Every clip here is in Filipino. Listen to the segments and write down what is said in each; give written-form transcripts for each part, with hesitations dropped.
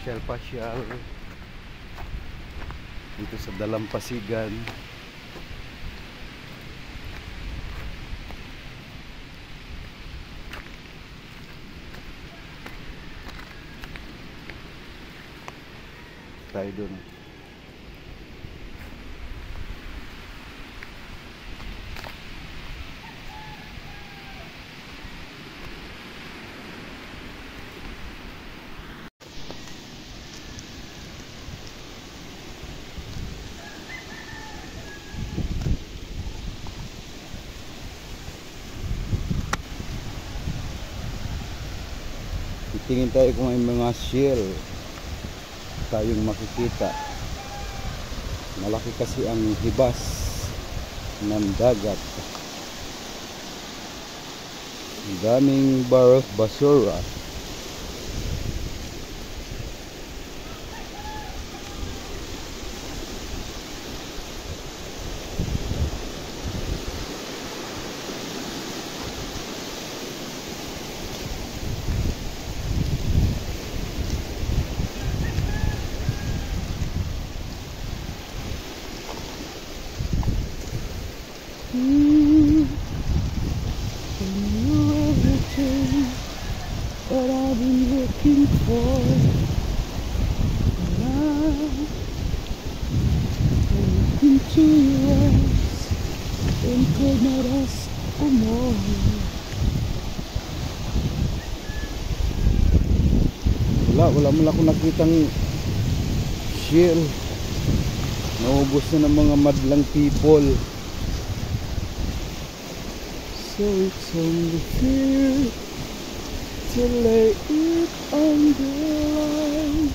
pasyal dito sa Dalampasigan. Tayo dun. Tingin tayo kung may mga shell tayong makikita. Malaki kasi ang hibas ng dagat. Ang daming basura. Everything that I've been looking for. Now I look into your eyes and could not ask for more. Wala mo lang akong nakitang shell. Naubos na ng mga madlang people. So it's only fair to lay it on the line.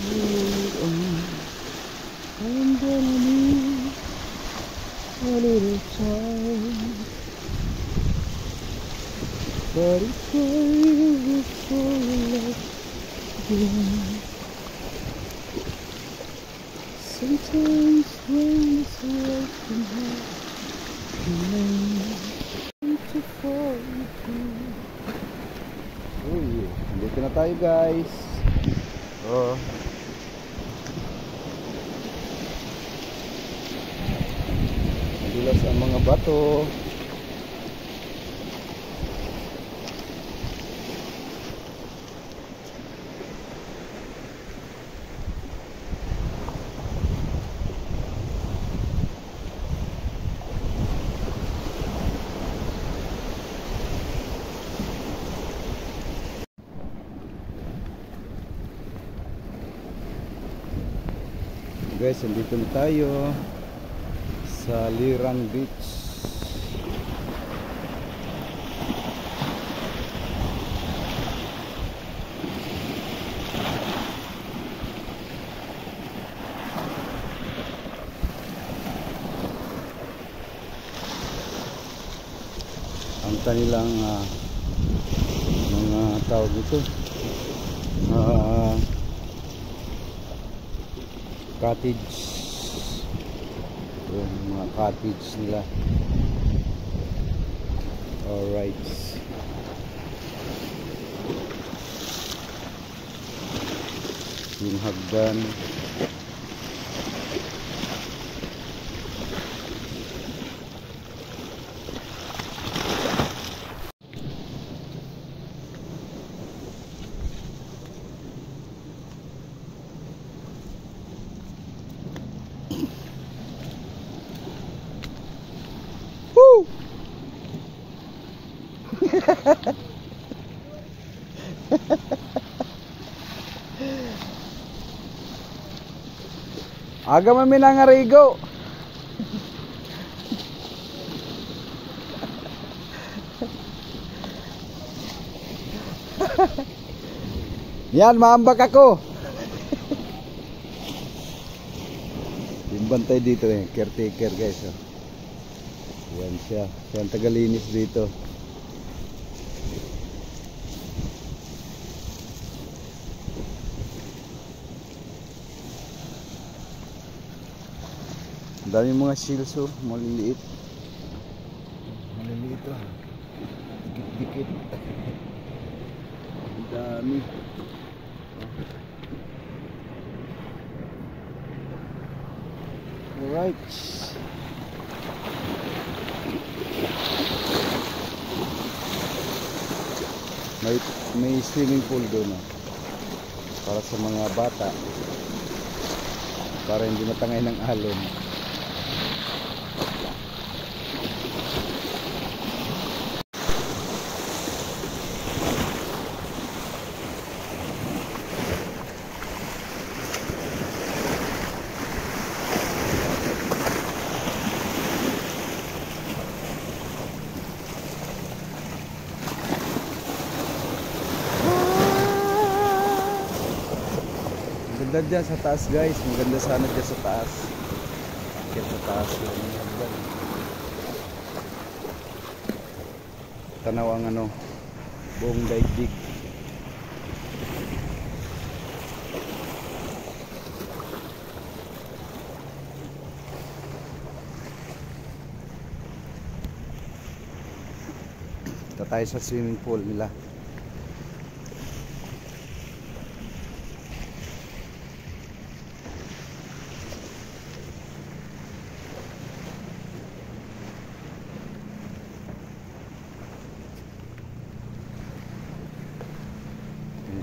Hold on, I'm gonna need a little time. But if I fall in love again, sometimes when it's away from her, uy, dito na tayo guys. Madulas ang mga bato. Guys, andito na tayo sa Lirang Beach. Ang kanilang mga tawag dito, cottage. Yung mga cottage nila. Alright. Yung hagdan. Aga man minangarigo. Yan, maambak ako. Yung bantay dito caretaker guys. Yan siya. Siya ang tagalinis dito. Ang dami mga seals, maliliit. Maliliit to. Dikit-dikit. Ang dami. Alright. May swimming pool doon, para sa mga bata, para hindi matangay ng alon. Maganda dyan sa taas, guys. Maganda sana dyan sa taas. Akit sa taas lang yan. Tanaw ang buong daigdig. Ito tayo sa swimming pool nila.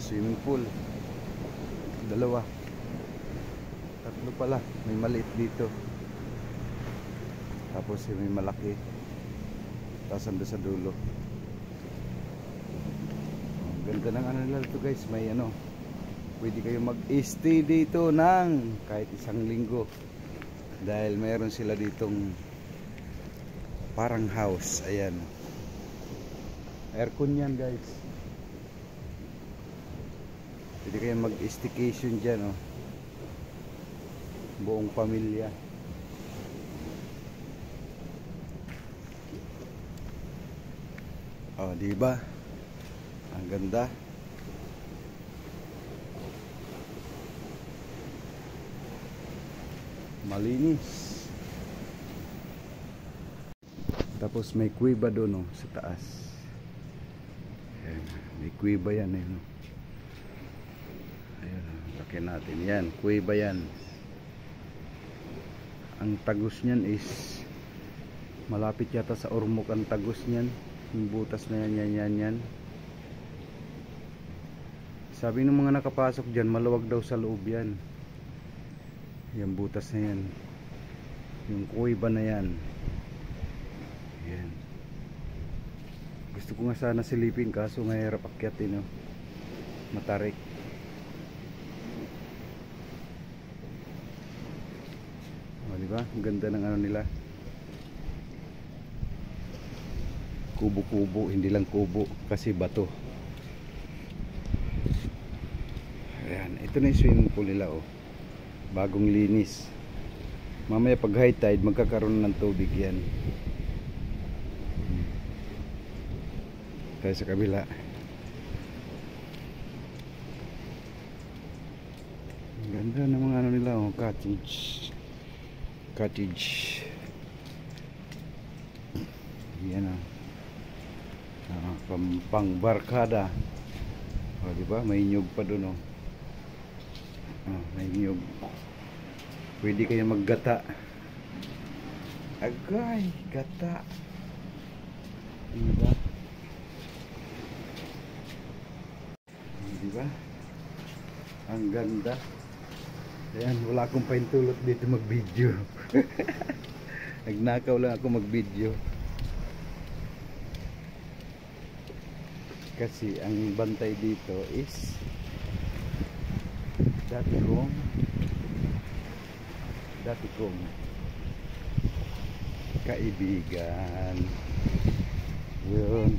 Swimming pool, dalawa, tatlo pala, may maliit dito, tapos may malaki, tapos ando sa dulo. Ganda ng nila ito, guys. May pwede kayo mag-stay dito ng kahit isang linggo, dahil mayroon sila ditong parang house. Ayan, aircon yan, guys. Pwede kayo mag-staycation dyan, buong pamilya. Diba? Ang ganda. Malinis. Tapos may kuweba doon, sa taas. Ayan, may kuweba yan, Ayan, laki natin yan, kuweba yan. Ang tagos niyan is malapit yata sa Ormoc ang tagos niyan. Yung butas na yan. Sabi ng mga nakapasok dyan, maluwag daw sa loob yan. Yung butas na yan, yung kuweba na yan. Ayan. Gusto ko nga sana silipin, kaso mahirap akyatin, matarik. Diba? Ang ganda ng nila. Kubo-kubo, hindi lang kubo kasi bato. Ayan, ito na yung swimming pool nila, bagong linis. Mamaya pag high tide magkakaroon ng tubig yan. Tayo sa kabila. Ang ganda ng mga nila, cottage. Yan, pang barkada. Diba? May nyug pa doon, may nyug. Pwede kayo maggata. Agay, gata. Diba? Ang ganda. Ayan, wala akong paintulot dito mag-video. Nagnakaw lang ako mag-video. Kasi ang bantay dito is dati kong kaibigan. Yun.